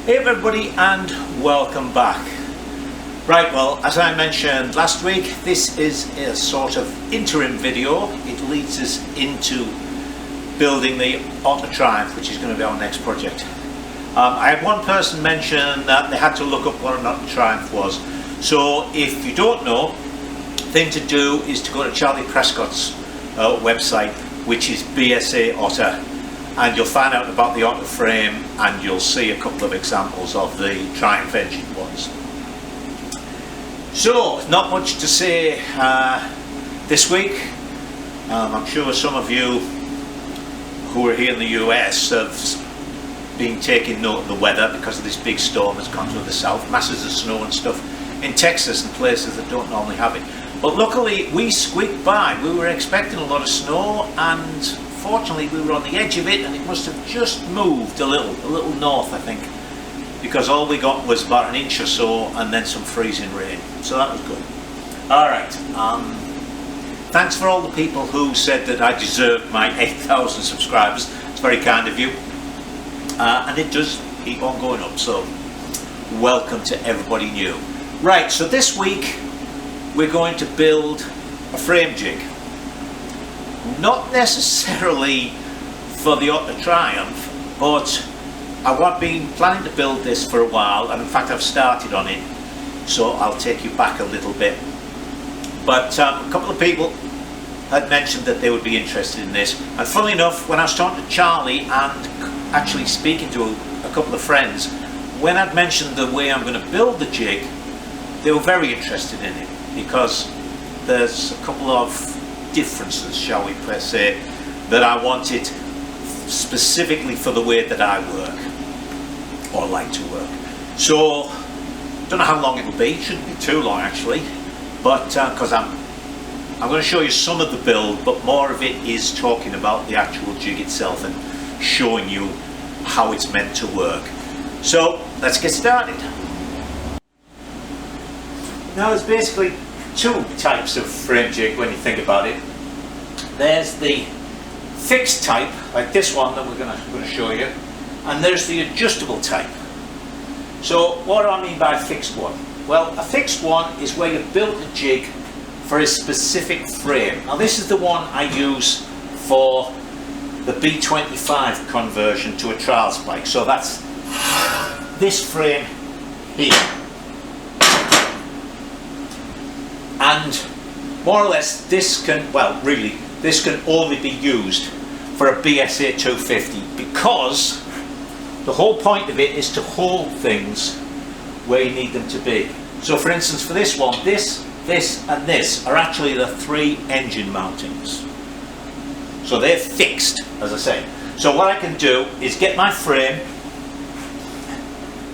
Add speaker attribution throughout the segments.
Speaker 1: Hey everybody, and welcome back. Right, well, as I mentioned last week, this is a sort of interim video. It leads us into building the Auto Triumph, which is going to be our next project. I had one person mention that they had to look up what an Auto Triumph was. So if you don't know, the thing to do is to go to Charlie Prescott's website, which is BSA Otter, and you'll find out about the Auto frame, and you'll see a couple of examples of the Triumph engine ones. So, not much to say this week. I'm sure some of you who are here in the US have been taking note of the weather because of this big storm that's gone through the south, masses of snow and stuff in Texas and places that don't normally have it. But luckily we squeaked by. We were expecting a lot of snow, and fortunately we were on the edge of it, and it must have just moved a little north, I think, because all we got was about an inch or so and then some freezing rain. So that was good. Alright, thanks for all the people who said that I deserved my 8,000 subscribers. It's very kind of you, and it does keep on going up, so welcome to everybody new. Right, so this week we're going to build a frame jig. Not necessarily for the Auto Triumph, but I've been planning to build this for a while, and in fact I've started on it, so I'll take you back a little bit. But a couple of people had mentioned that they would be interested in this, and funnily enough, when I was talking to Charlie and actually speaking to a couple of friends, when I'd mentioned the way I'm going to build the jig, they were very interested in it, because there's a couple of differences, shall we say, that I wanted specifically for the way that I work, or like to work. So, don't know how long it'll be. It shouldn't be too long actually, but because I'm going to show you some of the build, but more of it is talking about the actual jig itself and showing you how it's meant to work. So let's get started. Now there's basically two types of frame jig when you think about it. There's the fixed type, like this one that we're going to show you, and there's the adjustable type. So what do I mean by a fixed one? Well, a fixed one is where you built a jig for a specific frame. Now this is the one I use for the B25 conversion to a trials bike. So that's this frame here. And more or less this can, well really, this can only be used for a BSA 250, because the whole point of it is to hold things where you need them to be. So for instance, for this one, this and this are actually the three engine mountings. So they're fixed, as I say. So what I can do is get my frame,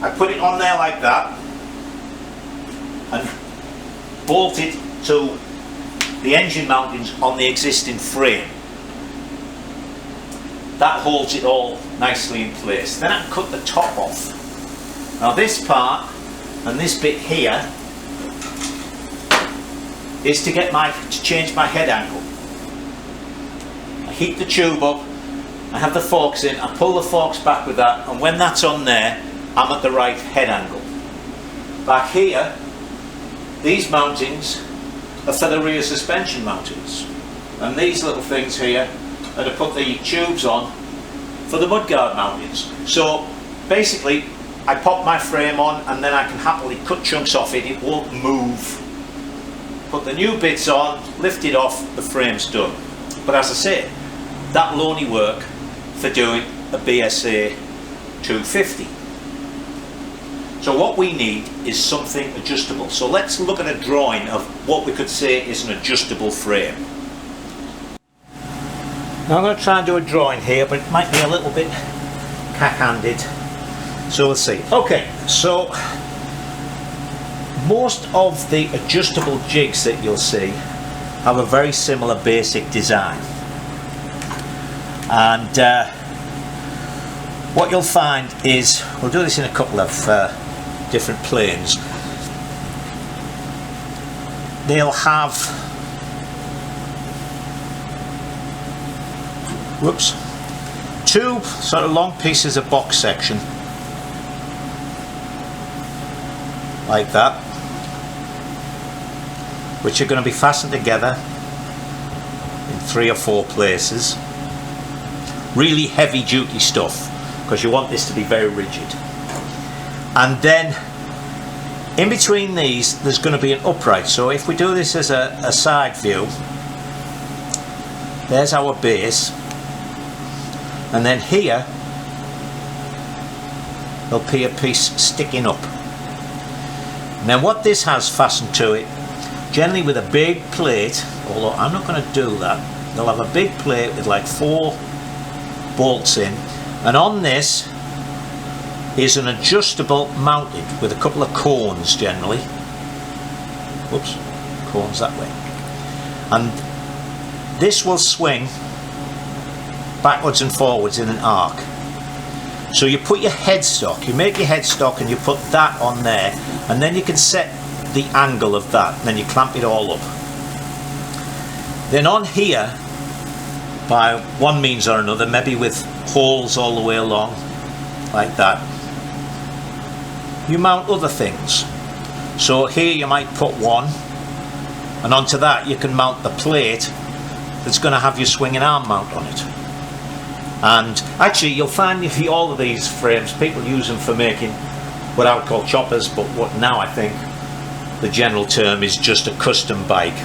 Speaker 1: I put it on there like that, and bolt it to the engine mountings on the existing frame. That holds it all nicely in place. Then I can cut the top off. Now this part and this bit here is to change my head angle. I heat the tube up, I have the forks in, I pull the forks back with that, and when that's on there, I'm at the right head angle. Back here, these mountings are for the rear suspension mountings, and these little things here are to put the tubes on for the mudguard mountings. So basically I pop my frame on, and then I can happily cut chunks off it. It won't move. Put the new bits on, lift it off, the frame's done. But as I say, that will only work for doing a BSA 250. So what we need is something adjustable. So let's look at a drawing of what we could say is an adjustable frame. Now I'm going to try and do a drawing here, but it might be a little bit cack-handed. So we'll see. Okay, so most of the adjustable jigs that you'll see have a very similar basic design. And what you'll find is, we'll do this in a couple of different planes. They'll have two sort of long pieces of box section like that, which are going to be fastened together in 3 or 4 places. Really heavy duty stuff, because you want this to be very rigid. And then in between these there's going to be an upright. So if we do this as a side view, there's our base, and then here there'll be a piece sticking up. Now what this has fastened to it, generally with a big plate, although I'm not going to do that, they'll have a big plate with like 4 bolts in, and on this is an adjustable mounted with a couple of cones generally. Whoops, cones that way. And this will swing backwards and forwards in an arc. So you put your headstock, you make your headstock and you put that on there, and then you can set the angle of that, and then you clamp it all up. Then on here, by one means or another, maybe with holes all the way along like that, you mount other things. So here you might put one, and onto that you can mount the plate that's going to have your swinging arm mount on it. And actually you'll find if all of these frames, people use them for making what I would call choppers, but what now I think the general term is just a custom bike.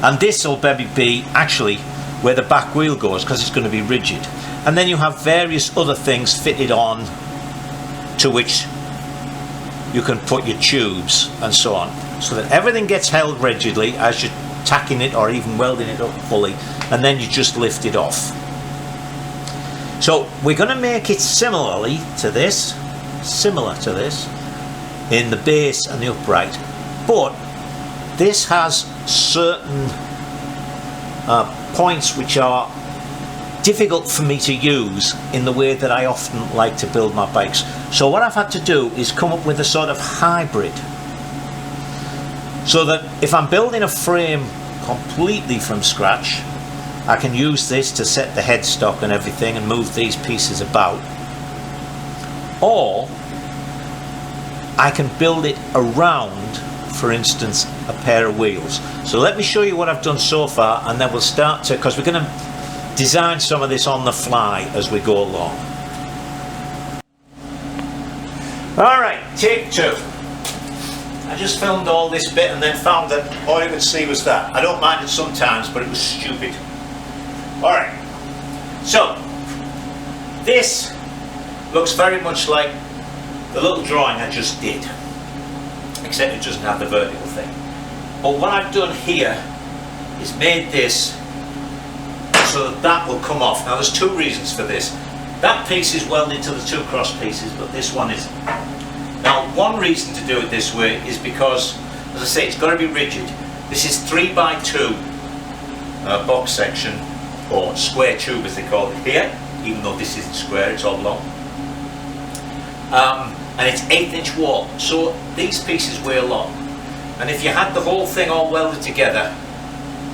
Speaker 1: And this will maybe be actually where the back wheel goes, because it's going to be rigid. And then you have various other things fitted on to which you can put your tubes and so on, so that everything gets held rigidly as you're tacking it or even welding it up fully, and then you just lift it off. So we're going to make it similar to this in the base and the upright, but this has certain points which are difficult for me to use in the way that I often like to build my bikes. So what I've had to do is come up with a sort of hybrid, so that if I'm building a frame completely from scratch, I can use this to set the headstock and everything and move these pieces about, or I can build it around, for instance, a pair of wheels. So let me show you what I've done so far, and then we'll start to, because we're going to design some of this on the fly as we go along. Alright, take 2. I just filmed all this bit and then found that all you could see was that. I don't mind it sometimes, but it was stupid. Alright, so this looks very much like the little drawing I just did, except it doesn't have the vertical thing. But what I've done here is made this so that that will come off. Now there's 2 reasons for this. That piece is welded to the 2 cross pieces, but this one isn't. Now one reason to do it this way is because, as I say, it's got to be rigid. This is 3x2 box section, or square tube as they call it here, even though this isn't square, it's oblong. And it's 1/8" wall, so these pieces weigh a lot. And if you had the whole thing all welded together,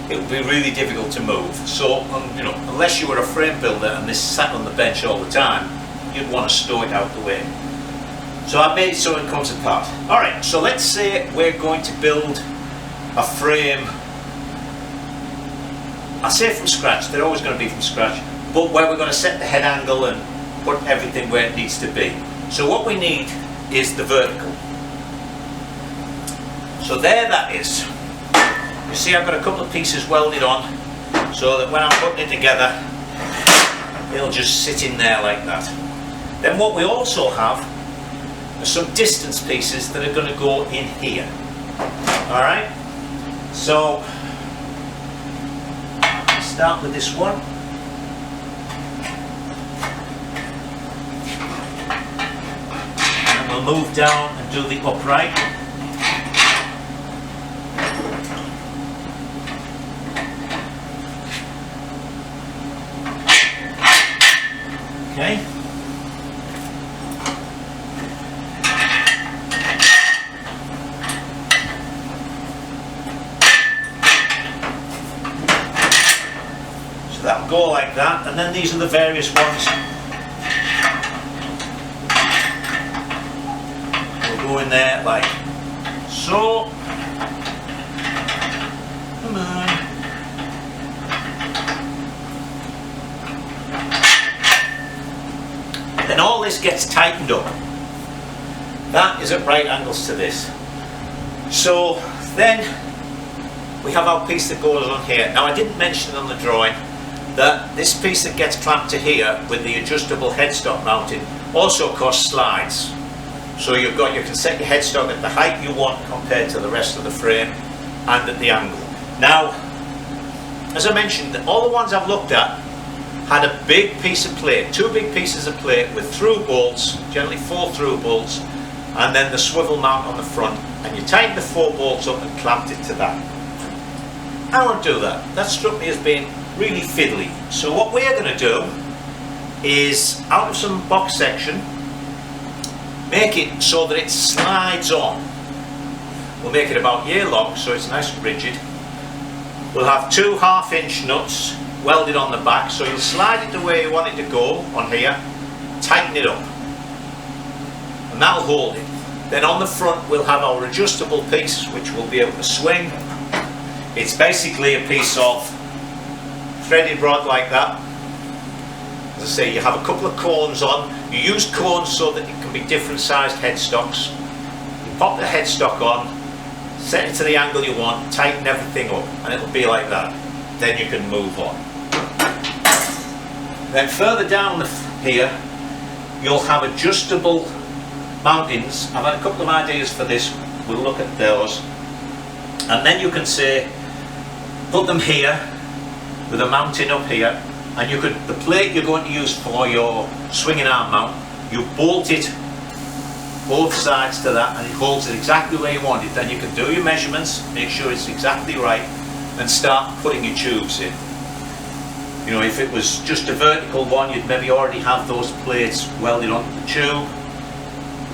Speaker 1: it would be really difficult to move. So, you know, unless you were a frame builder and this sat on the bench all the time, you'd want to stow it out the way. So I made it so it comes apart. Alright, so let's say we're going to build a frame, I say from scratch, they're always going to be from scratch, but where we're going to set the head angle and put everything where it needs to be. So what we need is the vertical. So there that is. You see I've got a couple of pieces welded on, so that when I'm putting it together, it'll just sit in there like that. Then what we also have are some distance pieces that are going to go in here. Alright, so start with this one. And we'll move down and do the upright. Okay. So that'll go like that, and then these are the various ones. We'll go in there like this gets tightened up. That is at right angles to this. So then we have our piece that goes on here. Now I didn't mention on the drawing that this piece that gets clamped to here with the adjustable headstock mounting also costs slides. So you can set your headstock at the height you want compared to the rest of the frame and at the angle. Now, as I mentioned, all the ones I've looked at had a big piece of plate, two big pieces of plate with through bolts, generally 4 through bolts, and then the swivel mount on the front, and you tighten the 4 bolts up and clamped it to that. I won't do that. That struck me as being really fiddly. So what we're going to do is, out of some box section, make it so that it slides on. We'll make it about year long so it's nice and rigid. We'll have 2 half-inch nuts welded on the back, so you'll slide it the way you want it to go on here, tighten it up, and that'll hold it. Then on the front we'll have our adjustable piece which will be able to swing. It's basically a piece of threaded rod like that. As I say, you have a couple of cones on. You use cones so that it can be different sized headstocks. You pop the headstock on, set it to the angle you want, tighten everything up, and it'll be like that. Then you can move on. Then further down here you'll have adjustable mountings. I've had a couple of ideas for this, we'll look at those. And then you can say, put them here with a mounting up here, and you could, the plate you're going to use for your swinging arm mount, you bolt it both sides to that and it holds it exactly where you want it. Then you can do your measurements, make sure it's exactly right, and start putting your tubes in. You know, if it was just a vertical one, you'd maybe already have those plates welded onto the tube,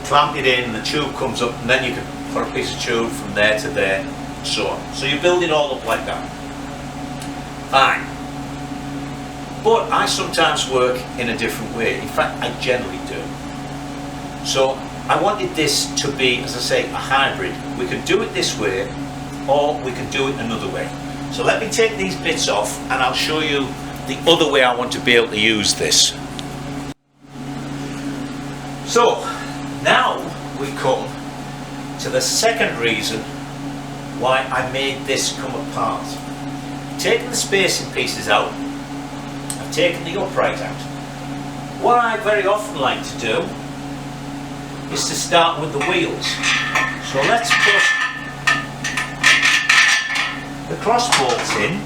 Speaker 1: clamp it in, and the tube comes up, and then you can put a piece of tube from there to there, and so on. So you build it all up like that. Fine. But I sometimes work in a different way. In fact, I generally do. So I wanted this to be, as I say, a hybrid. We could do it this way, or we could do it another way. So let me take these bits off and I'll show you the other way I want to be able to use this. So now we come to the second reason why I made this come apart. I've taken the spacing pieces out, I've taken the upright out. What I very often like to do is to start with the wheels. So let's put the cross bolts in.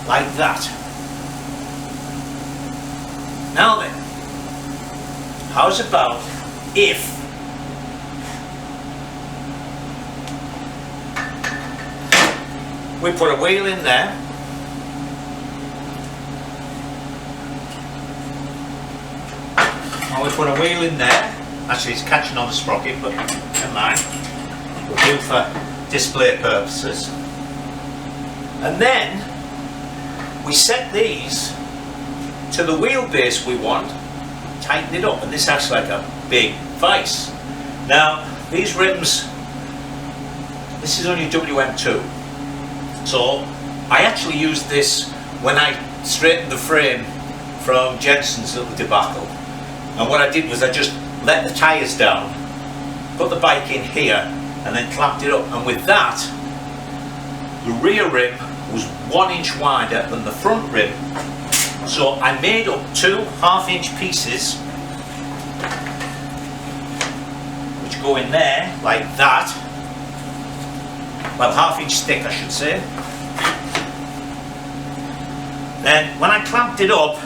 Speaker 1: Like that. Now then, how's about if we put a wheel in there, and we put a wheel in there. Actually, it's catching on the sprocket, but never mind. We'll do for display purposes. And then we set these to the wheelbase we want, tighten it up, and this acts like a big vise. Now, these rims, this is only WM2. So I actually used this when I straightened the frame from Jensen's little debacle. And what I did was I just let the tyres down, put the bike in here, and then clamped it up. And with that, the rear rim was 1 inch wider than the front rim. So I made up 2 half-inch pieces which go in there like that. Well, half-inch thick I should say. Then when I clamped it up,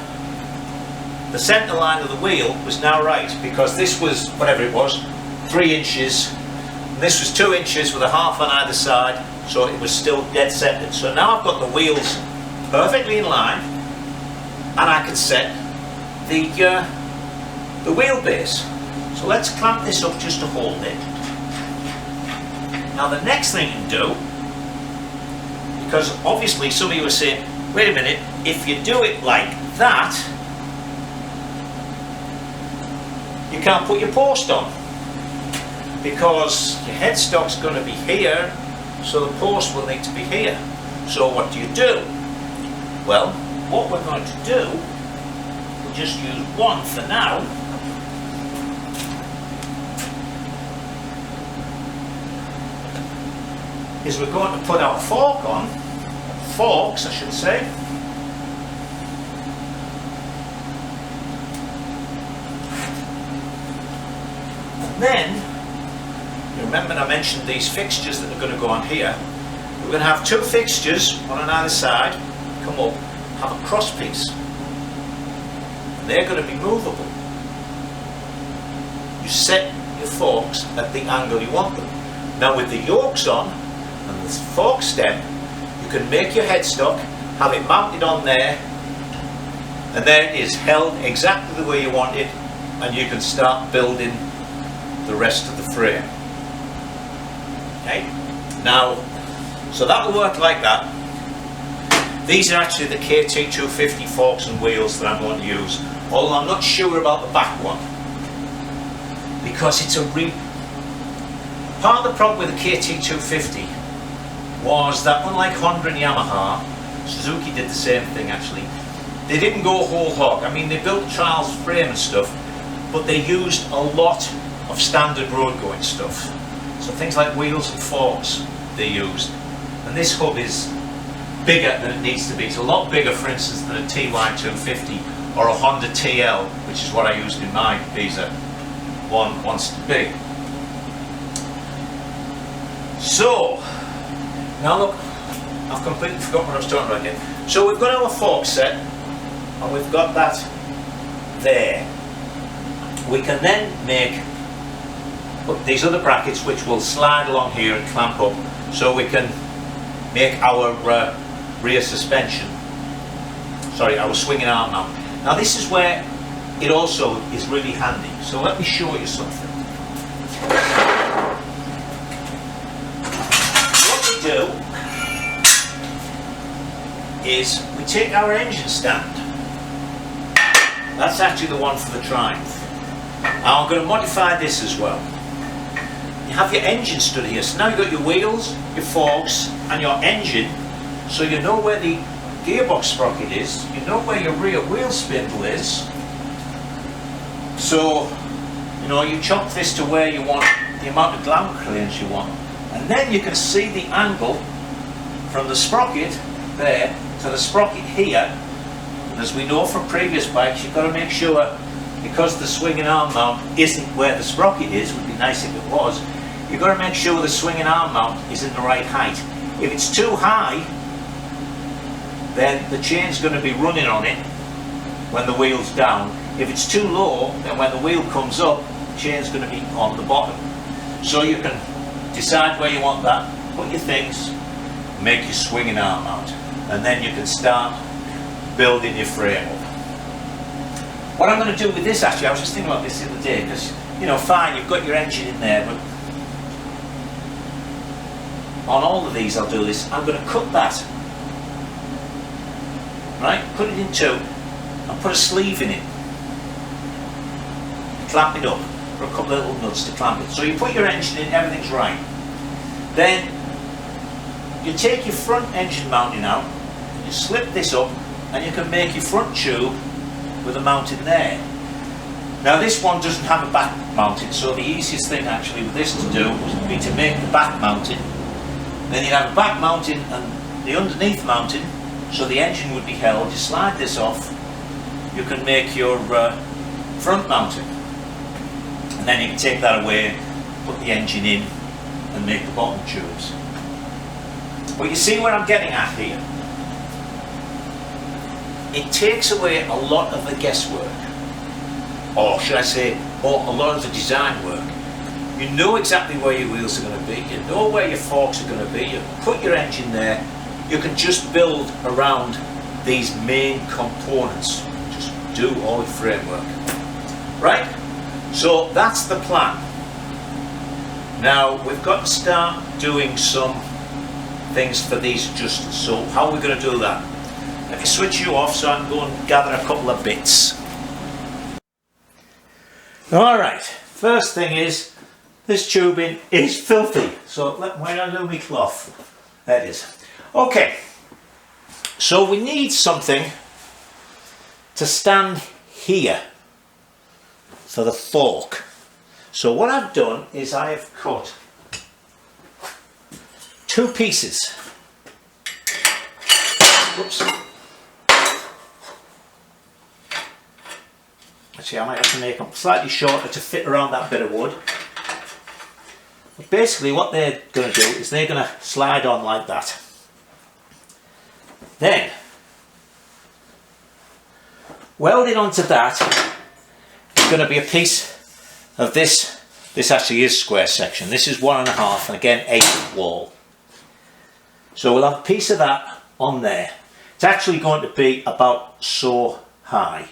Speaker 1: the centre line of the wheel was now right, because this was, whatever it was, 3 inches, and this was 2 inches with a half on either side, so it was still dead centred. So now I've got the wheels perfectly in line, and I can set the wheelbase. So let's clamp this up just to hold it. Now the next thing you do, because obviously some of you are saying, wait a minute, if you do it like that, you can't put your post on, because your headstock's going to be here, so the post will need to be here. So what do? Well, what we're going to do, we'll just use one for now. Is we're going to put our forks I should say. And then, you remember I mentioned these fixtures that are going to go on here. We're going to have two fixtures, one on either side, come up, have a cross piece. And they're going to be movable. You set your forks at the angle you want them. Now with the yokes on, and this fork stem, you can make your headstock, have it mounted on there, and there it is, held exactly the way you want it, and you can start building the rest of the frame. Okay, now, so that will work like that. These are actually the KT250 forks and wheels that I'm going to use, although I'm not sure about the back one, because it's part of the problem with the KT250 was that, unlike Honda and Yamaha, Suzuki did the same thing actually. They didn't go whole hog. I mean, they built trials frame and stuff, but they used a lot of standard road going stuff. So things like wheels and forks they used. And this hub is bigger than it needs to be. It's a lot bigger, for instance, than a TY250 or a Honda TL, which is what I used in my Visa one wants to be. So, now look, I've completely forgotten what I was talking about here. So we've got our fork set, and we've got that there. We can then put these other brackets which will slide along here and clamp up, so we can make our rear suspension, our swinging arm mount. Now this is where it also is really handy. So let me show you something. Do is we take our engine stand. That's actually the one for the Triumph. Now I'm going to modify this as well. You have your engine stood here, so now you've got your wheels, your forks and your engine, so you know where the gearbox sprocket is, you know where your rear wheel spindle is, so you know you chop this to where you want the amount of ground clearance you want. And then you can see the angle from the sprocket there to the sprocket here. And as we know from previous bikes, you've got to make sure, because the swinging arm mount isn't where the sprocket is, would be nice if it was, you've got to make sure the swinging arm mount is in the right height. If it's too high, then the chain's going to be running on it when the wheel's down. If it's too low, then when the wheel comes up, the chain's going to be on the bottom. So you can decide where you want that, put your things, make your swinging arm mount, and then you can start building your frame up. What I'm going to do with this, actually, I was just thinking about this the other day, because, you know, fine, you've got your engine in there, but on all of these I'll do this. I'm going to cut that, right, put it in two, and put a sleeve in it, clamp it up, or a couple of little nuts to clamp it. So you put your engine in, everything's right. Then you take your front engine mounting out, you slip this up, and you can make your front tube with a mount in there. Now this one doesn't have a back mounting, so the easiest thing actually with this to do would be to make the back mounting. Then you'd have a back mounting and the underneath mounting, so the engine would be held. You slide this off, you can make your front mounting. And then you can take that away, put the engine in, and make the bottom tubes. But you see what I'm getting at here? It takes away a lot of the guesswork, or should I say, a lot of the design work. You know exactly where your wheels are going to be, you know where your forks are going to be, you can put your engine there, you can just build around these main components, just do all your framework. Right? So that's the plan. Now we've got to start doing some things for these adjusters. So how are we going to do that? Let me switch you off so I can go and gather a couple of bits. Alright, first thing is, this tubing is filthy. So where I do my cloth? There it is. Okay, so we need something to stand here for the fork. So what I've done is I have cut 2 pieces. Whoops. Actually, I might have to make them slightly shorter to fit around that bit of wood. But basically what they're going to do is they're going to slide on like that. Then, welded onto that is going to be a piece of this. This actually is square section. This is 1.5 and again 8 wall. So we'll have a piece of that on there. It's actually going to be about so high.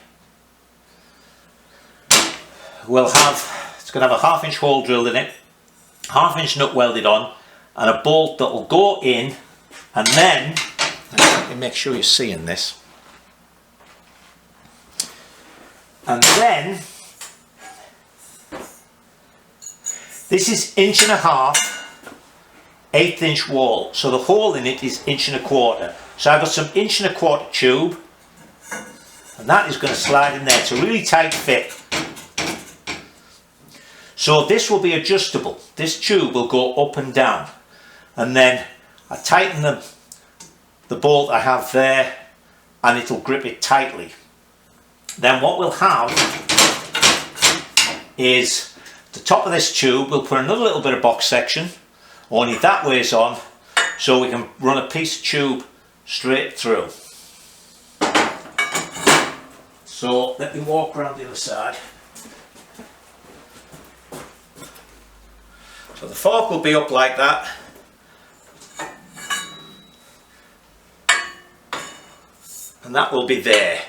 Speaker 1: It's going to have a 1/2 inch hole drilled in it, 1/2 inch nut welded on, and a bolt that will go in, and then, let me make sure you're seeing this, and then, this is 1.5 inch, 1/8 inch wall, so the hole in it is 1.25 inch. So I've got some 1.25 inch tube, and that is going to slide in there. It's a really tight fit. So this will be adjustable. This tube will go up and down, and then I tighten the bolt I have there, and it'll grip it tightly. Then what we'll have is the top of this tube, we'll put another little bit of box section, only that way's on, so we can run a piece of tube straight through. So let me walk around the other side. So the fork will be up like that. And that will be there.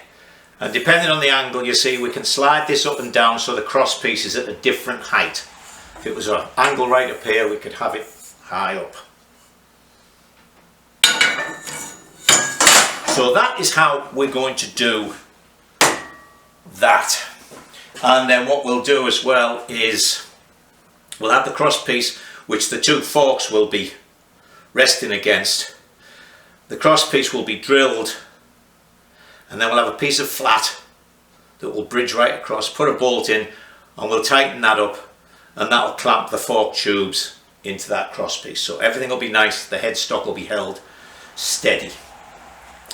Speaker 1: And depending on the angle, you see, we can slide this up and down so the cross piece is at a different height. If it was an angle right up here, we could have it high up. So that is how we're going to do that. And then what we'll do as well is we'll have the cross piece which the 2 forks will be resting against. The cross piece will be drilled, and then we'll have a piece of flat that will bridge right across, put a bolt in, and we'll tighten that up, and that will clamp the fork tubes into that cross piece. So everything will be nice, the headstock will be held steady.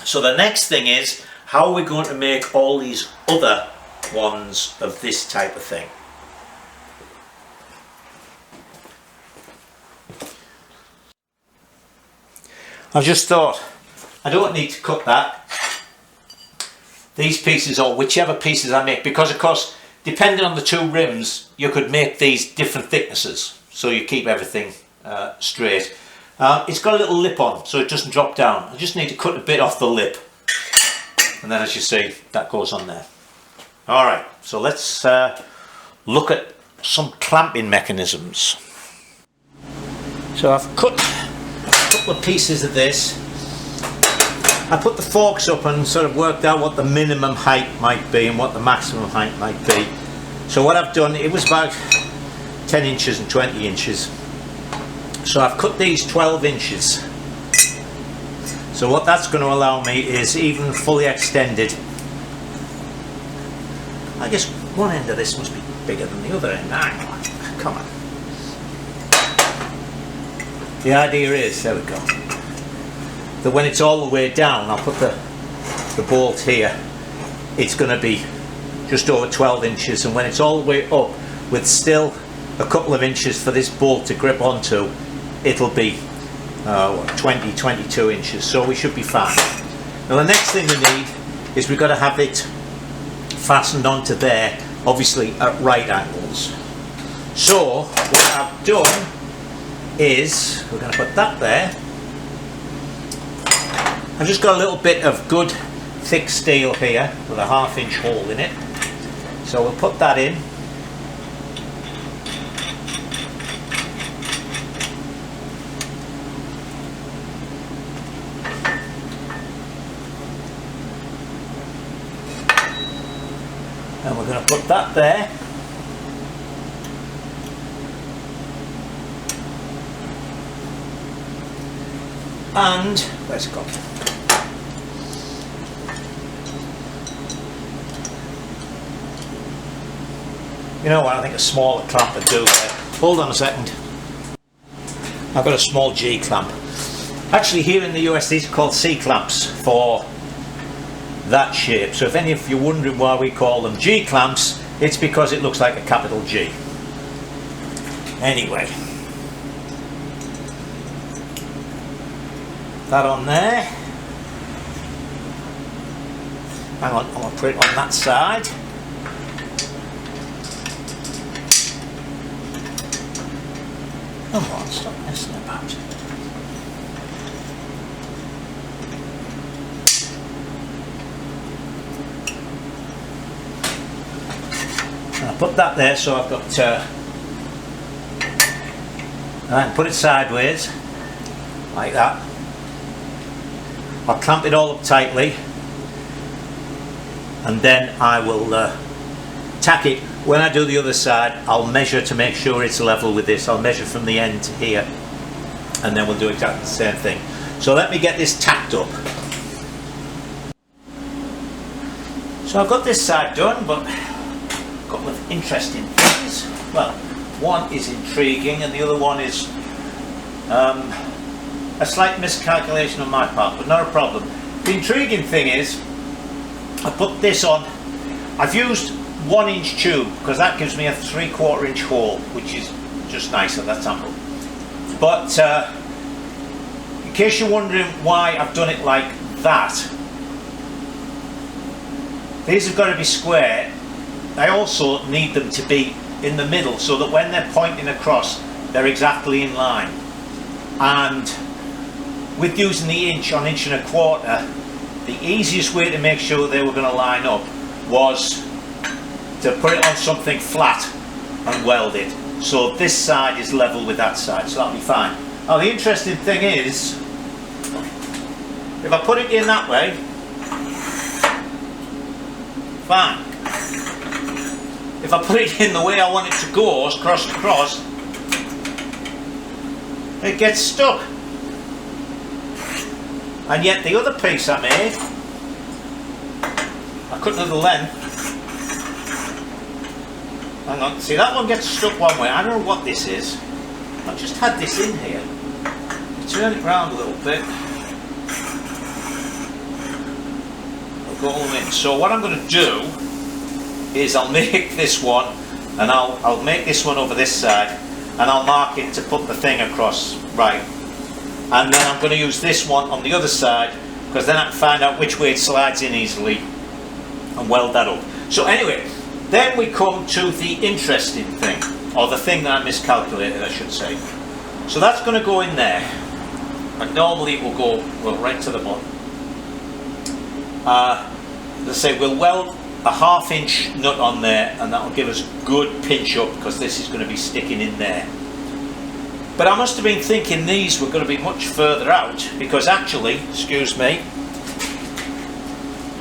Speaker 1: So the next thing is, how are we going to make all these other ones of this type of thing? I've just thought, I don't need to cut that. These pieces, or whichever pieces I make, because of course, depending on the 2 rims, you could make these different thicknesses, so you keep everything straight. It's got a little lip on, so it doesn't drop down. I just need to cut a bit off the lip, and then as you see, that goes on there. Alright, so let's look at some clamping mechanisms. So I've cut a couple of pieces of this. I put the forks up and sort of worked out what the minimum height might be and what the maximum height might be. So what I've done, it was about 10 inches and 20 inches. So I've cut these 12 inches. So what that's going to allow me is even fully extended. I guess one end of this must be bigger than the other end. Come on. The idea is, there we go, that when it's all the way down, I'll put the bolt here, it's going to be just over 12 inches, and when it's all the way up with still a couple of inches for this bolt to grip onto, it'll be 20, 22 inches, so we should be fine. Now the next thing we need is we've got to have it fastened onto there, obviously at right angles. So what I've done is, we're going to put that there. I've just got a little bit of good thick steel here with a 1/2 inch hole in it. So we'll put that in. And we're going to put that there. And where's it gone? You know what, I think a smaller clamp would do there. Hold on a second. I've got a small G clamp. Actually, here in the US these are called C clamps for that shape. So if any of you are wondering why we call them G clamps, it's because it looks like a capital G. Anyway, that on there. Hang on, I'm going to put it on that side. Come on, stop messing about. And I put that there, so I've got and I can put it sideways like that. I'll clamp it all up tightly, and then I will tack it. When I do the other side, I'll measure to make sure it's level with this. I'll measure from the end to here, and then we'll do exactly the same thing. So let me get this tacked up. So I've got this side done, but a couple of interesting things. Well, one is intriguing and the other one is a slight miscalculation on my part, but not a problem. The intriguing thing is, I put this on, I've used 1 inch tube because that gives me a 3/4 inch hole, which is just nicer, that's ample. But in case you're wondering why I've done it like that, these have got to be square. I also need them to be in the middle so that when they're pointing across, they're exactly in line. And with using the inch on 1.25 inches, the easiest way to make sure they were going to line up was to put it on something flat and weld it. So this side is level with that side, so that'll be fine. Now the interesting thing is, if I put it in that way, fine. If I put it in the way I want it to go, cross to cross, it gets stuck. And yet the other piece I made, I cut to the length. Hang on, see that one gets stuck one way. I don't know what this is. I've just had this in here. Turn it round a little bit. I'll go all in. So what I'm going to do is I'll make this one, and I'll make this one over this side, and I'll mark it to put the thing across right. And then I'm going to use this one on the other side, because then I can find out which way it slides in easily and weld that up. So anyway, then we come to the interesting thing, or the thing that I miscalculated, I should say. So that's going to go in there, and normally it will go right to the bottom. Let's say we'll weld a 1/2 inch nut on there, and that will give us a good pinch up, because this is going to be sticking in there. But I must have been thinking these were going to be much further out, because actually, excuse me,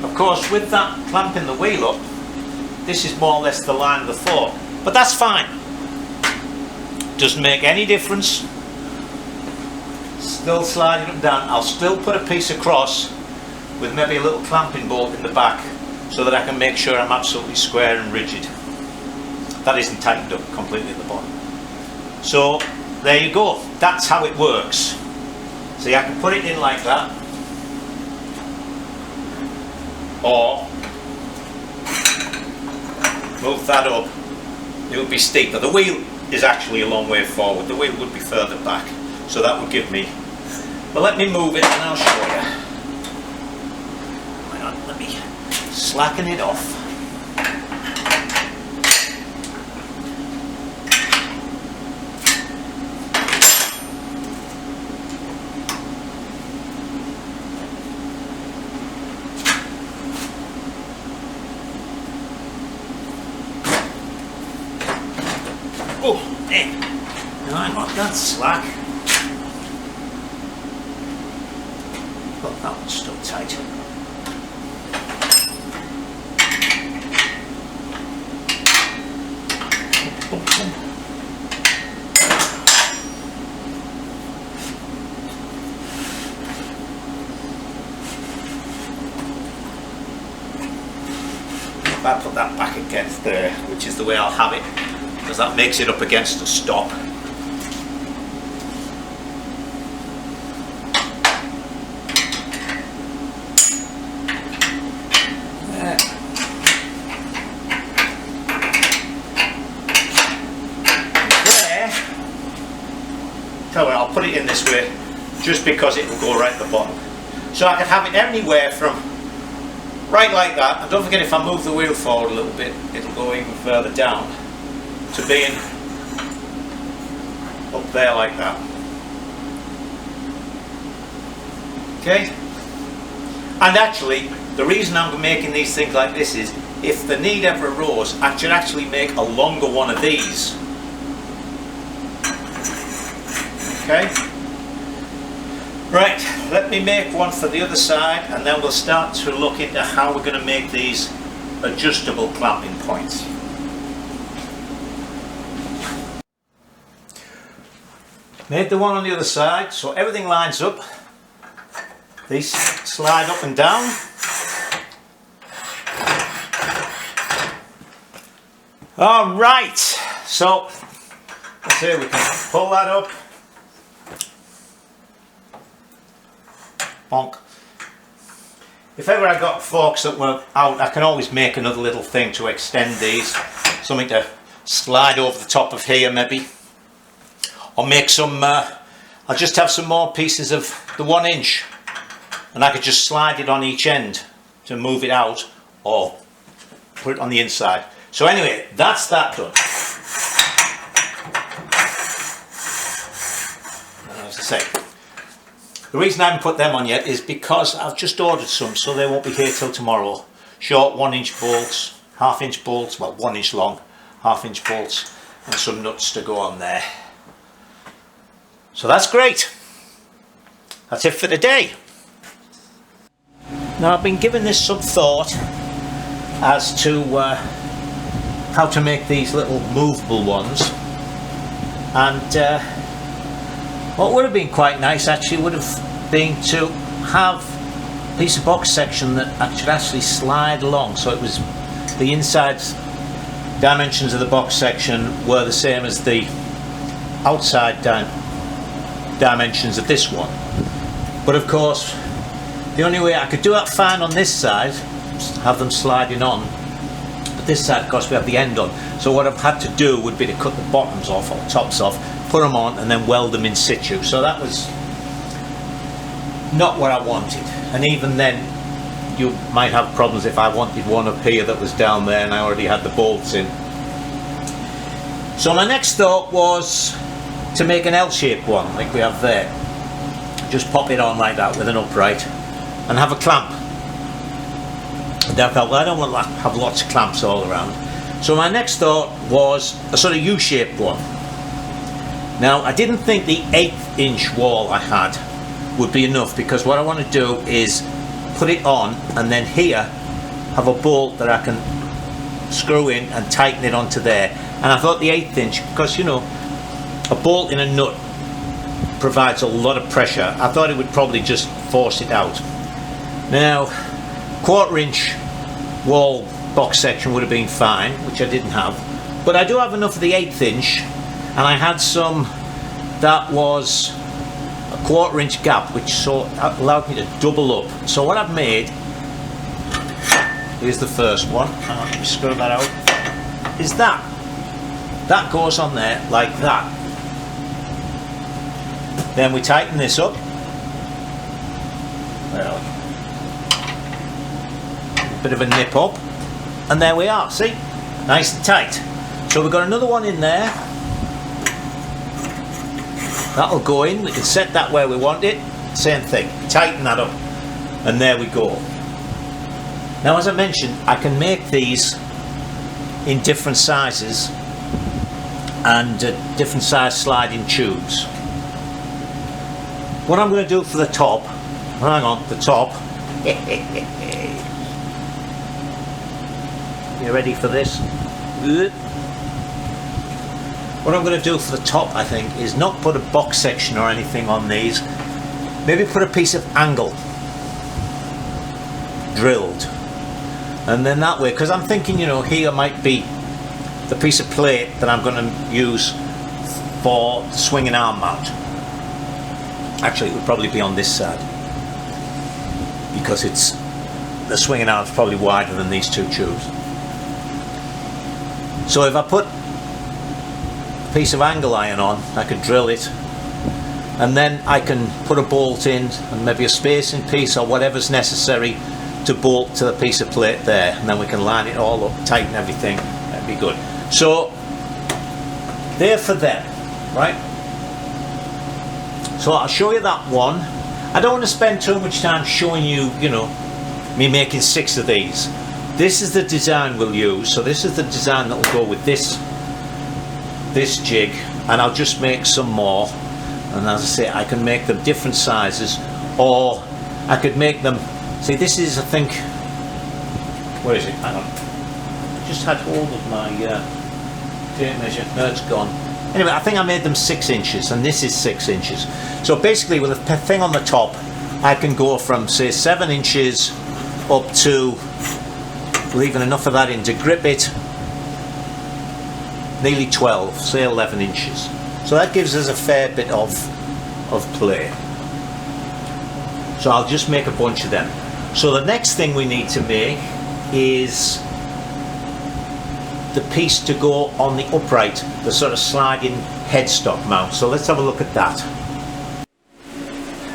Speaker 1: of course with that clamping the wheel up, this is more or less the line of the floor. But that's fine. Doesn't make any difference. Still sliding up and down. I'll still put a piece across with maybe a little clamping bolt in the back, so that I can make sure I'm absolutely square and rigid. That isn't tightened up completely at the bottom. So there you go. That's how it works. See, I can put it in like that, or move that up. It would be steeper. The wheel is actually a long way forward. The wheel would be further back, so that would give me. But let me move it and I'll show you. Hang on, let me slacken it off. Oh, eh. No, I'm not that slack. Well, that one's still tight. if I put that back against there, which is the way I'll have it, because that makes it up against the stop. Tell me, I'll put it in this way just because it will go right at the bottom. So I can have it anywhere from right like that, and don't forget if I move the wheel forward a little bit, it'll go even further down, to being up there like that. Okay? And actually, the reason I'm making these things like this is, if the need ever arose, I should actually make a longer one of these. Okay, right, let me make one for the other side, and then we'll start to look into how we're going to make these adjustable clamping points. Made the one on the other side, so everything lines up. These slide up and down. All right, so let's see, we can pull that up. Bonk. If ever I got forks that were out, I can always make another little thing to extend these. Something to slide over the top of here maybe. Or make some, I'll just have some more pieces of the 1 inch. And I could just slide it on each end to move it out, or put it on the inside. So anyway, that's that done. As I say, the reason I haven't put them on yet is because I've just ordered some, so they won't be here till tomorrow. Short 1 inch bolts, 1/2 inch bolts, well 1 inch long, 1/2 inch bolts, and some nuts to go on there. So that's great. That's it for today. Now I've been giving this some thought as to how to make these little movable ones, and what would have been quite nice actually would have been to have a piece of box section that I could actually slide along, so it was the inside dimensions of the box section were the same as the outside dimensions of this one. But of course the only way I could do that fine on this side, have them sliding on, but this side of course we have the end on, so what I've had to do would be to cut the bottoms off or tops off, put them on and then weld them in situ. So that was not what I wanted, and even then you might have problems if I wanted one up here that was down there and I already had the bolts in. So my next thought was to make an L-shaped one like we have there. Just pop it on like that with an upright and have a clamp. And I thought, well, I don't want to have lots of clamps all around. So my next thought was a sort of U-shaped one. Now I didn't think the 1/8 inch wall I had would be enough, because what I want to do is put it on and then here have a bolt that I can screw in and tighten it onto there. And I thought the 1/8 inch, because you know a bolt in a nut provides a lot of pressure, I thought it would probably just force it out. Now 1/4 inch wall box section would have been fine, which I didn't have, but I do have enough of the 1/8 inch, and I had some that was a 1/4 inch gap, which allowed me to double up. So what I've made, here's the first one, let me screw that out, is that goes on there like that. Then we tighten this up, well, a bit of a nip up, and there we are, see, nice and tight. So we've got another one in there, that'll go in, we can set that where we want it, same thing, tighten that up, and there we go. Now as I mentioned, I can make these in different sizes and different size sliding tubes. What I'm going to do for the top, hang on, the top, you ready for this? What I'm going to do for the top, I think, is not put a box section or anything on these, maybe put a piece of angle drilled, And then that way, because I'm thinking, you know, here might be the piece of plate that I'm going to use for swinging arm mount. Actually, it would probably be on this side, because the swinging arm's probably wider than these two tubes. So if I put a piece of angle iron on, I could drill it, and then I can put a bolt in and maybe a spacing piece or whatever's necessary to bolt to the piece of plate there, and then we can line it all up, tighten everything. That'd be good. So there for them, right? So I'll show you that one. I don't want to spend too much time showing you, you know, me making 6 of these. This is the design we'll use. So this is the design that will go with this jig, and I'll just make some more. And as I say, I can make them different sizes, or I could make them. See, this is, I think, where is it? Hang on. I just had hold of my tape measure. No, it's gone. Anyway, I think I made them 6 inches, and this is 6 inches. So basically, with a thing on the top, I can go from, say, 7 inches up to, leaving enough of that in to grip it, nearly 12, say 11 inches. So that gives us a fair bit of play. So I'll just make a bunch of them. So the next thing we need to make is the piece to go on the upright, the sort of sliding headstock mount. So let's have a look at that.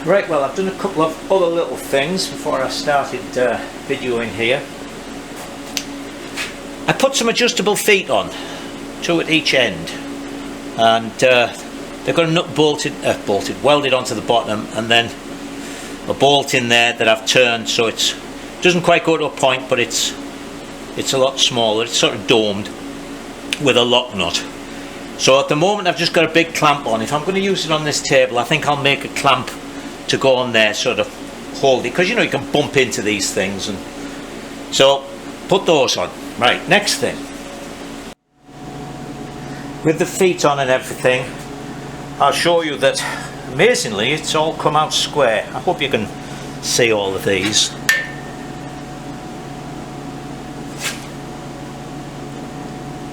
Speaker 1: Right, well, I've done a couple of other little things before I started videoing here. I put some adjustable feet on, 2 at each end, and they've got a nut welded onto the bottom, and then a bolt in there that I've turned so it doesn't quite go to a point, but it's a lot smaller. It's sort of domed with a lock nut. So at the moment I've just got a big clamp on. If I'm going to use it on this table, I think I'll make a clamp to go on there, sort of hold it, because you know you can bump into these things, and so put those on. Right, next thing, with the feet on and everything, I'll show you that amazingly it's all come out square. I hope you can see all of these.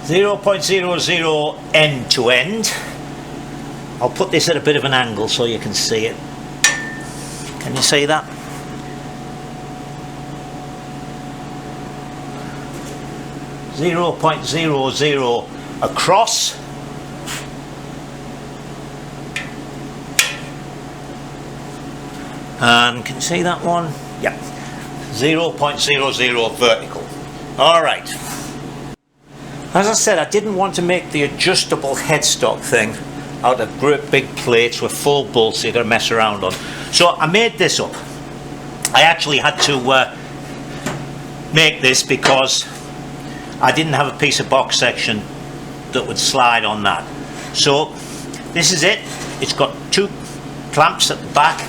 Speaker 1: .00 end to end. I'll put this at a bit of an angle so you can see it. Can you see that? .00 across. And can you see that one? Yeah. 0.00 vertical. Alright. As I said, I didn't want to make the adjustable headstock thing out of great big plates with full bolts you've got to mess around on. So I made this up. I actually had to make this because I didn't have a piece of box section that would slide on that. So this is it. It's got 2 clamps at the back,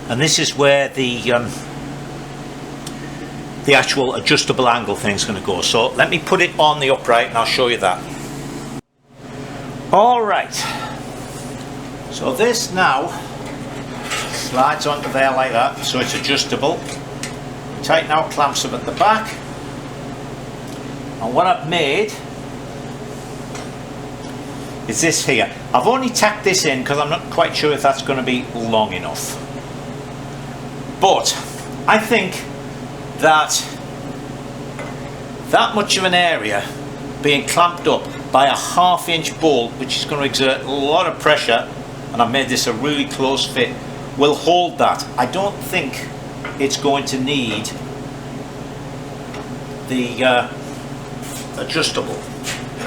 Speaker 1: and this is where the actual adjustable angle thing is going to go. So let me put it on the upright and I'll show you that. Alright, so this now slides onto there like that, so it's adjustable. Tighten our clamps up at the back, and what I've made is this here. I've only tacked this in because I'm not quite sure if that's going to be long enough, but I think that much of an area being clamped up by a 1/2 inch bolt, which is going to exert a lot of pressure, and I've made this a really close fit, will hold that. I don't think it's going to need the adjustable,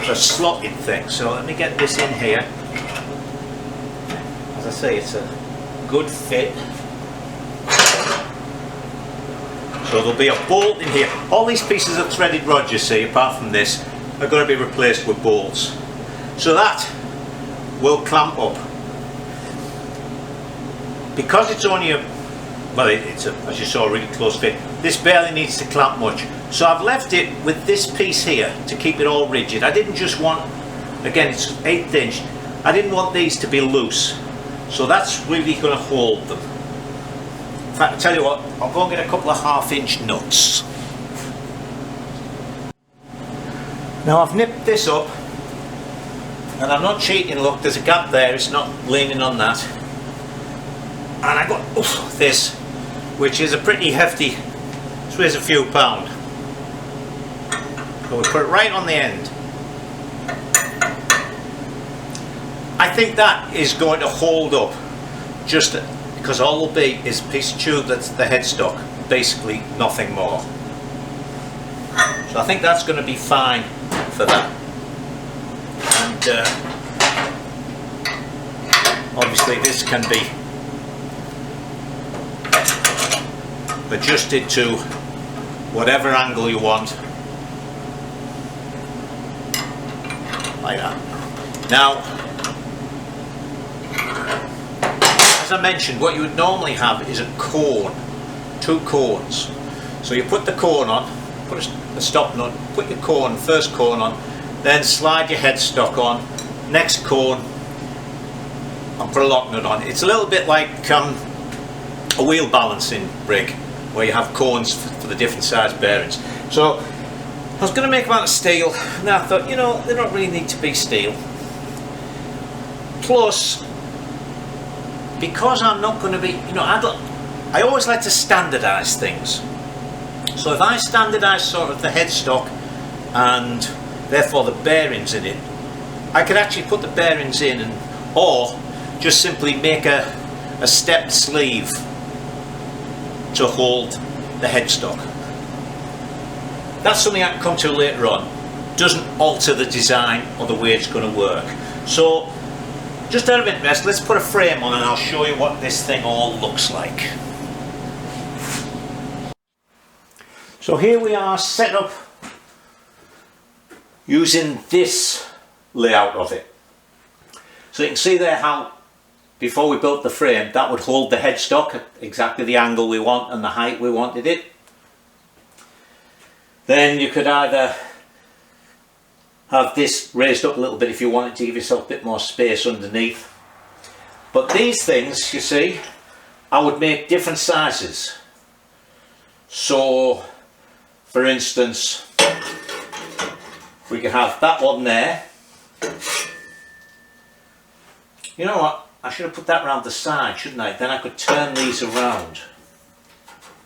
Speaker 1: the slotted thing. So let me get this in here. As I say, it's a good fit. So there'll be a bolt in here. All these pieces of threaded rod you see, apart from this, are going to be replaced with bolts. So that will clamp up. Because it's only it's a, as you saw, a really close fit, this barely needs to clamp much. So I've left it with this piece here to keep it all rigid. I didn't just want, again it's 1/8 inch, I didn't want these to be loose. So that's really going to hold them. In fact, I'll tell you what, I'll go and get a couple of 1/2 inch nuts. Now I've nipped this up, and I'm not cheating, look, there's a gap there, it's not leaning on that. And I got this, which is a pretty hefty, this weighs a few pound. So we put it right on the end. I think that is going to hold up, just because all will be is a piece of tube that's the headstock, basically nothing more. So I think that's going to be fine for that. And obviously this can be adjusted to whatever angle you want, like that. Now, as I mentioned, what you would normally have is a cone, 2 cones. So you put the cone on, put a stop nut, put your cone, first cone on, then slide your headstock on, next cone, and put a lock nut on. It's a little bit like a wheel balancing rig, where you have cones for the different size bearings. So I was going to make them out of steel, and then I thought, you know, they don't really need to be steel. Plus, because I'm not going to be, you know, I always like to standardise things. So if I standardise sort of the headstock and therefore the bearings in it, I could actually put the bearings in, or just simply make a stepped sleeve to hold the headstock. That's something I can come to later on. Doesn't alter the design or the way it's going to work. So just out of interest, let's put a frame on and I'll show you what this thing all looks like. So here we are set up using this layout of it. So you can see there how before we built the frame, that would hold the headstock at exactly the angle we want and the height we wanted it. Then you could either have this raised up a little bit if you wanted to give yourself a bit more space underneath. But these things, you see, I would make different sizes. So, for instance, we could have that one there. You know what? I should have put that around the side, shouldn't I? Then I could turn these around.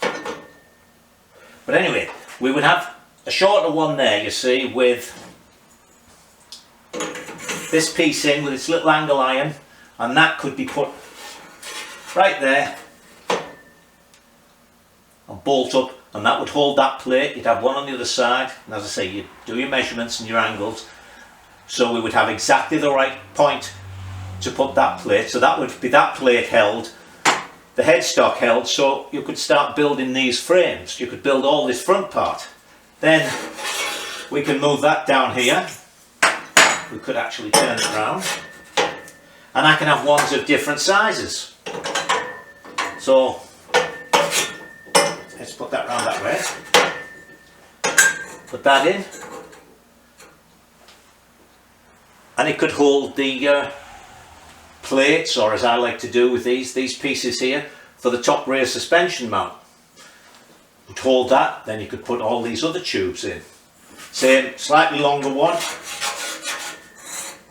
Speaker 1: But anyway, we would have a shorter one there, you see, with this piece in with its little angle iron, and that could be put right there and bolt up, and that would hold that plate. You'd have one on the other side, and as I say, you do your measurements and your angles, so we would have exactly the right point to put that plate. So that would be that plate held, the headstock held, so you could start building these frames. You could build all this front part. Then we can move that down here. We could actually turn it around, and I can have ones of different sizes. So let's put that round that way. Put that in, and it could hold the plates, or as I like to do with these pieces here, for the top rear suspension mount. You'd hold that, then you could put all these other tubes in. Same, slightly longer one,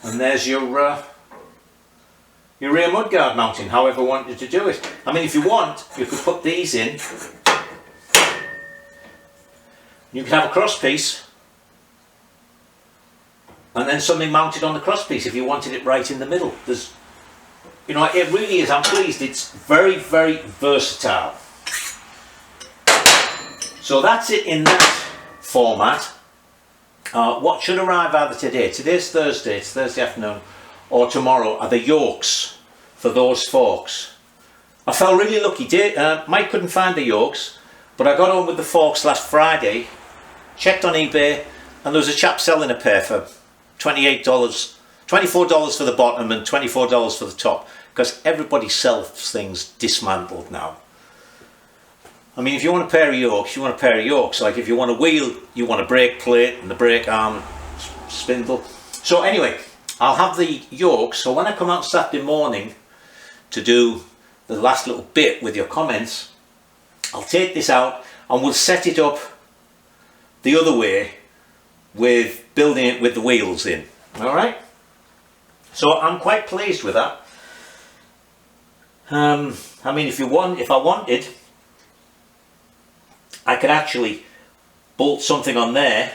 Speaker 1: and there's your rear mudguard mounting, however you wanted to do it. I mean, if you want, you could put these in. You could have a cross piece, and then something mounted on the cross piece if you wanted it right in the middle. There's, you know, it really is, I'm pleased, it's very, very versatile. So that's it in that format. What should arrive either today, today's Thursday, it's Thursday afternoon, or tomorrow, are the yokes for those forks. I felt really lucky. Mike couldn't find the yokes, but I got on with the forks last Friday, checked on eBay, and there was a chap selling a pair for $28, $24 for the bottom and $24 for the top, because everybody sells things dismantled now. I mean, if you want a pair of yokes, you want a pair of yokes. Like if you want a wheel, you want a brake plate and the brake arm spindle. So anyway, I'll have the yokes, so when I come out Saturday morning to do the last little bit with your comments, I'll take this out and we'll set it up the other way with building it with the wheels in. Alright, so I'm quite pleased with that. I mean, if I wanted, I could actually bolt something on there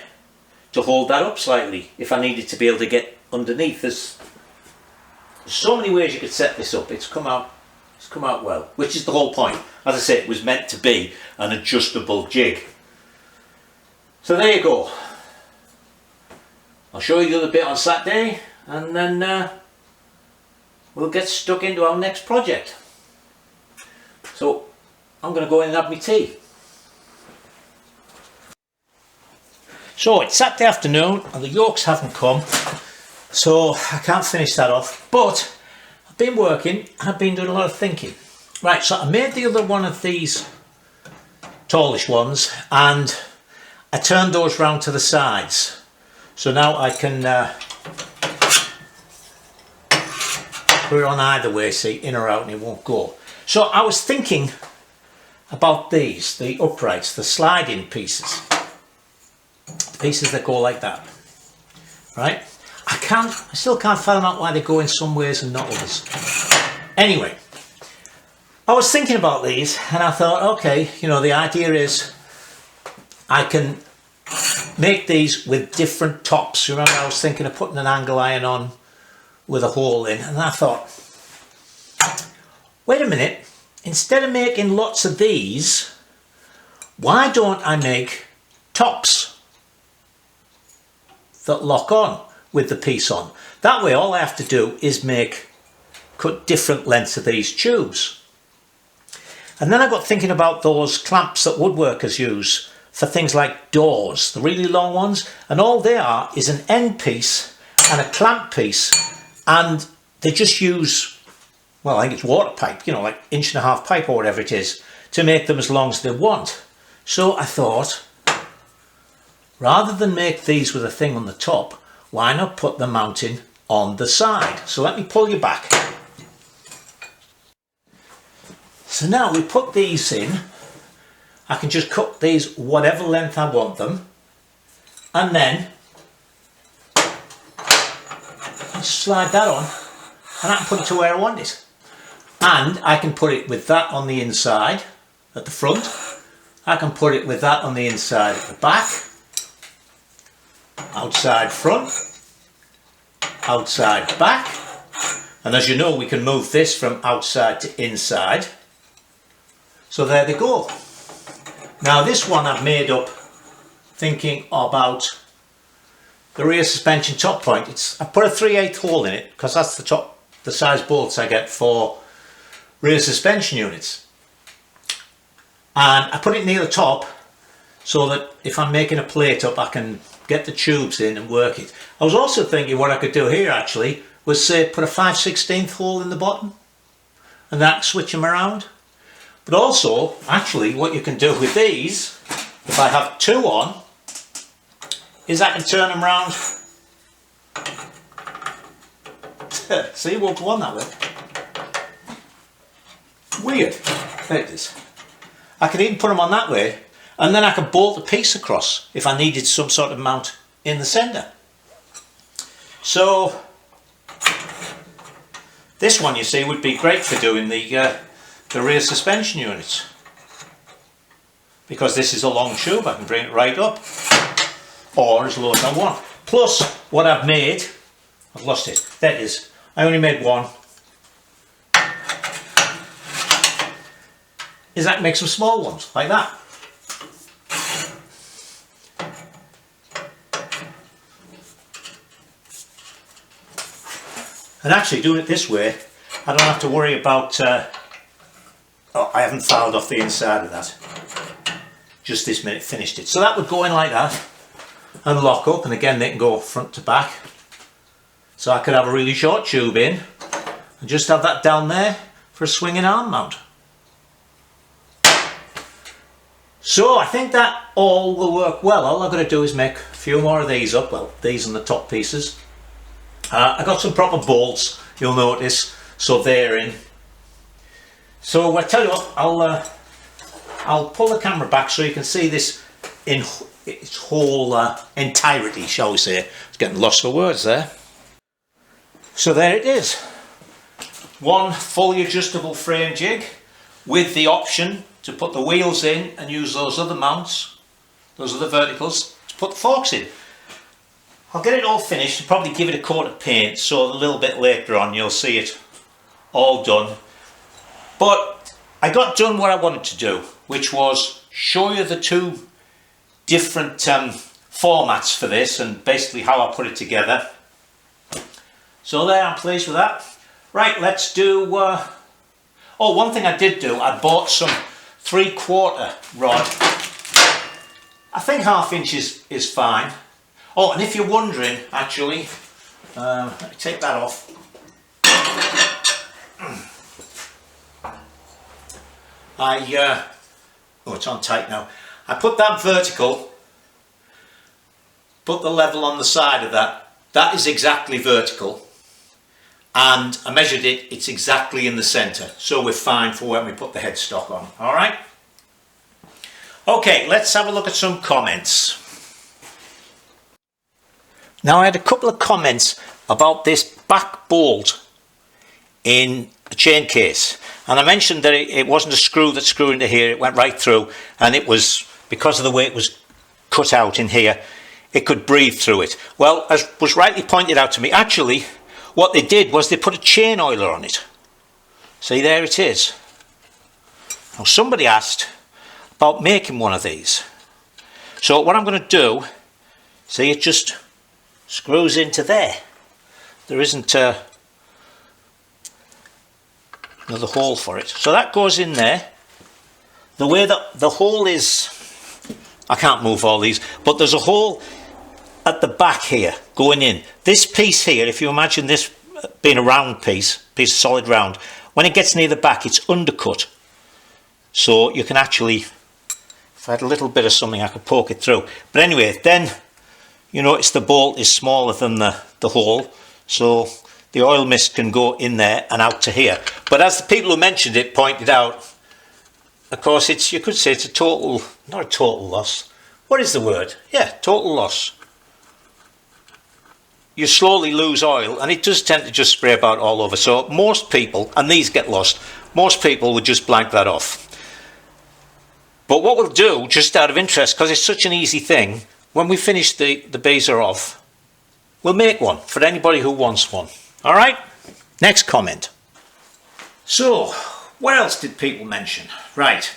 Speaker 1: to hold that up slightly if I needed to be able to get underneath. There's so many ways you could set this up. It's come out well, which is the whole point. As I say, it was meant to be an adjustable jig. So there you go. I'll show you the other bit on Saturday, and then we'll get stuck into our next project. So I'm going to go in and have my tea. So it's Saturday afternoon and the yolks haven't come, so I can't finish that off, but I've been working and I've been doing a lot of thinking. Right, so I made the other one of these tallish ones and I turned those round to the sides, so now I can put it on either way, see, in or out, and it won't go. So I was thinking about these, the uprights, the sliding pieces. Pieces that go like that, right? I still can't fathom out why they go in some ways and not others. Anyway, I was thinking about these and I thought, okay, you know, the idea is I can make these with different tops. Remember, I was thinking of putting an angle iron on with a hole in, and I thought, wait a minute, instead of making lots of these, why don't I make tops that lock on with the piece on? That way all I have to do is cut different lengths of these tubes. And then I got thinking about those clamps that woodworkers use for things like doors, the really long ones, and all they are is an end piece and a clamp piece, and they just use, well, I think it's water pipe, you know, like 1.5 inch pipe or whatever it is, to make them as long as they want. So I thought, rather than make these with a thing on the top, why not put the mounting on the side? So let me pull you back. So now we put these in, I can just cut these whatever length I want them, and then just slide that on, and I can put it to where I want it. And I can put it with that on the inside at the front, I can put it with that on the inside at the back, outside front, outside back, and as you know, we can move this from outside to inside. So there they go. Now this one I've made up thinking about the rear suspension top point. I put a 3/8 hole in it because that's the size bolts I get for rear suspension units, and I put it near the top so that if I'm making a plate up, I can get the tubes in and work it. I was also thinking what I could do here actually was say put a 5/16 hole in the bottom and that switch them around. But also actually what you can do with these, if I have two on, is I can turn them round. See, it won't go on that way. Weird. There it is. I could even put them on that way, and then I could bolt the piece across if I needed some sort of mount in the centre. So this one, you see, would be great for doing the rear suspension units, because this is a long tube. I can bring it right up or as low as I want. Plus what I've made, I've lost it, there it is, I only made one, is I can make some small ones like that. And actually doing it this way, I don't have to worry about oh, I haven't filed off the inside of that. Just this minute finished it. So that would go in like that and lock up, and again they can go front to back. So I could have a really short tube in and just have that down there for a swinging arm mount. So I think that all will work well. All I've got to do is make a few more of these up, well, these and the top pieces. I got some proper bolts, you'll notice, so they're in. So I tell you what, I'll pull the camera back so you can see this in its whole entirety, shall we say. It's getting lost for words there. So there it is. One fully adjustable frame jig with the option to put the wheels in and use those other mounts, those other verticals, to put the forks in. I'll get it all finished and probably give it a coat of paint, so a little bit later on you'll see it all done. But I got done what I wanted to do, which was show you the two different formats for this and basically how I put it together. So there, I'm pleased with that. Right, let's do, oh, one thing I did do, I bought some 3/4 rod. I think 1/2 inch is fine. Oh, and if you're wondering, actually, let me take that off. Oh, it's on tight now. I put that vertical, put the level on the side of that. That is exactly vertical. And I measured it, it's exactly in the centre. So we're fine for when we put the headstock on. All right? Okay, let's have a look at some comments. Now I had a couple of comments about this back bolt in a chain case. And I mentioned that it wasn't a screw that screwed into here, it went right through, and it was, because of the way it was cut out in here, it could breathe through it. Well, as was rightly pointed out to me, actually, what they did was they put a chain oiler on it. See, there it is. Now somebody asked about making one of these. So what I'm going to do, see, it just screws into there. There isn't another hole for it. So that goes in there. The way that the hole is, I can't move all these, but there's a hole at the back here going in. This piece here, if you imagine this being a round piece of solid round, when it gets near the back it's undercut. So you can actually, if I had a little bit of something I could poke it through. But anyway, then you notice the bolt is smaller than the hole, so the oil mist can go in there and out to here. But as the people who mentioned it pointed out, of course, it's, you could say it's a total, not a total loss. What is the word? Yeah, total loss. You slowly lose oil, and it does tend to just spray about all over. So most people, and these get lost, most people would just blank that off. But what we'll do, just out of interest, because it's such an easy thing, when we finish the bezier off, we'll make one for anybody who wants one. All right, next comment. So, what else did people mention? Right,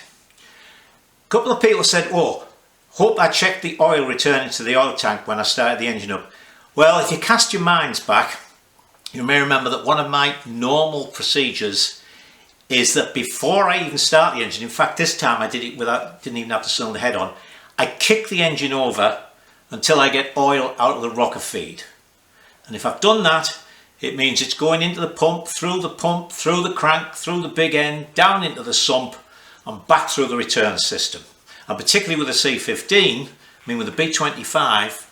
Speaker 1: a couple of people said, oh, hope I checked the oil returning to the oil tank when I started the engine up. Well, if you cast your minds back, you may remember that one of my normal procedures is that before I even start the engine, in fact this time I did it without, didn't even have the cylinder head on, I kick the engine over until I get oil out of the rocker feed. And if I've done that, it means it's going into the pump, through the crank, through the big end, down into the sump and back through the return system. And particularly with the C15, I mean with the B25,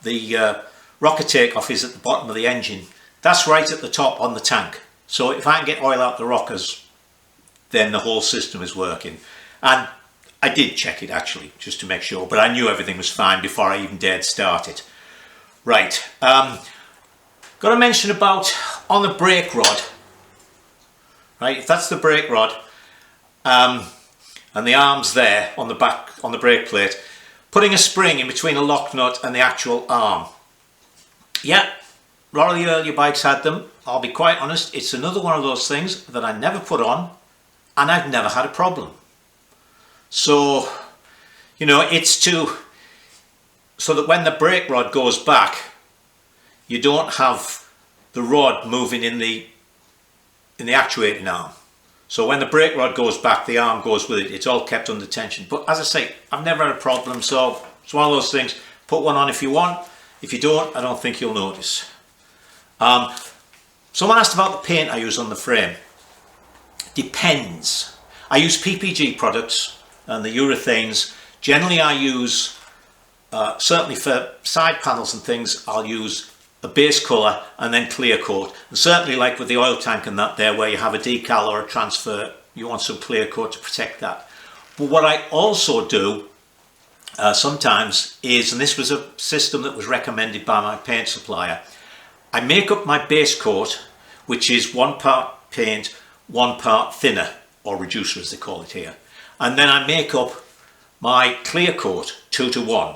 Speaker 1: the rocker takeoff is at the bottom of the engine. That's right at the top on the tank. So if I can get oil out the rockers, then the whole system is working. And I did check it actually, just to make sure, but I knew everything was fine before I even dared start it. Right, got to mention about on the brake rod, right, if that's the brake rod, and the arm's there on the back, on the brake plate, putting a spring in between a lock nut and the actual arm. Yeah, a lot of the earlier bikes had them. I'll be quite honest, it's another one of those things that I never put on and I've never had a problem. So, you know, it's so that when the brake rod goes back, you don't have the rod moving in the actuating arm. So when the brake rod goes back, the arm goes with it. It's all kept under tension. But as I say, I've never had a problem, so it's one of those things. Put one on if you want. If you don't, I don't think you'll notice. Someone asked about the paint I use on the frame. Depends. I use PPG products and the urethanes. Generally I use, certainly for side panels and things, I'll use a base colour and then clear coat. And certainly like with the oil tank and that there, where you have a decal or a transfer, you want some clear coat to protect that. But what I also do, sometimes is, and this was a system that was recommended by my paint supplier, I make up my base coat, which is 1 part paint, 1 part thinner, or reducer as they call it here. And then I make up my clear coat 2 to 1,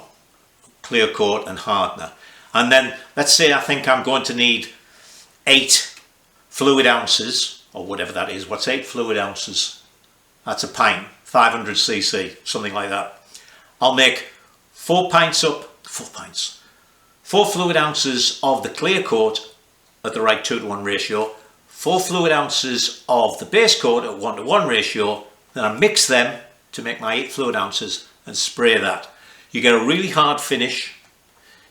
Speaker 1: clear coat and hardener. And then let's say I think I'm going to need 8 fluid ounces, or whatever that is. What's 8 fluid ounces? That's a pint, 500cc, something like that. I'll make 4 fluid ounces of the clear coat at the right 2 to 1 ratio, 4 fluid ounces of the base coat at 1 to 1 ratio, then I mix them to make my 8 fluid ounces and spray that. You get a really hard finish,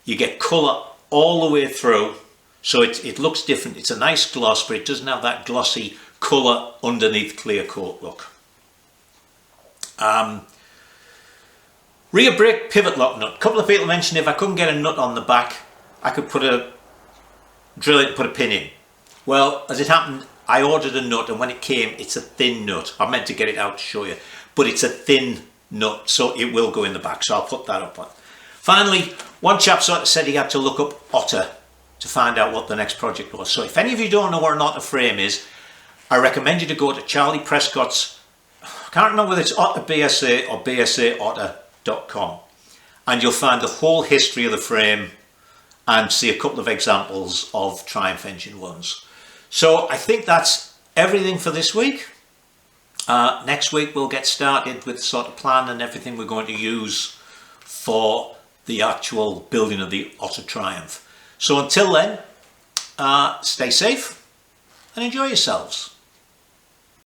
Speaker 1: you get colour all the way through, so it looks different. It's a nice gloss, but it doesn't have that glossy colour underneath clear coat look. Rear brake pivot lock nut. A couple of people mentioned if I couldn't get a nut on the back, I could drill it and put a pin in. Well, as it happened, I ordered a nut, and when it came, it's a thin nut. I meant to get it out to show you, but it's a thin nut, so it will go in the back, so I'll put that up on. Finally, one chap sort of said he had to look up Otter to find out what the next project was. So if any of you don't know what an Otter frame is, I recommend you to go to Charlie Prescott's, I can't remember whether it's Otter BSA or BSAOtter.com, and you'll find the whole history of the frame and see a couple of examples of Triumph engine ones. So I think that's everything for this week. Next week we'll get started with the sort of plan and everything we're going to use for the actual building of the Otter Triumph. So until then, stay safe and enjoy yourselves.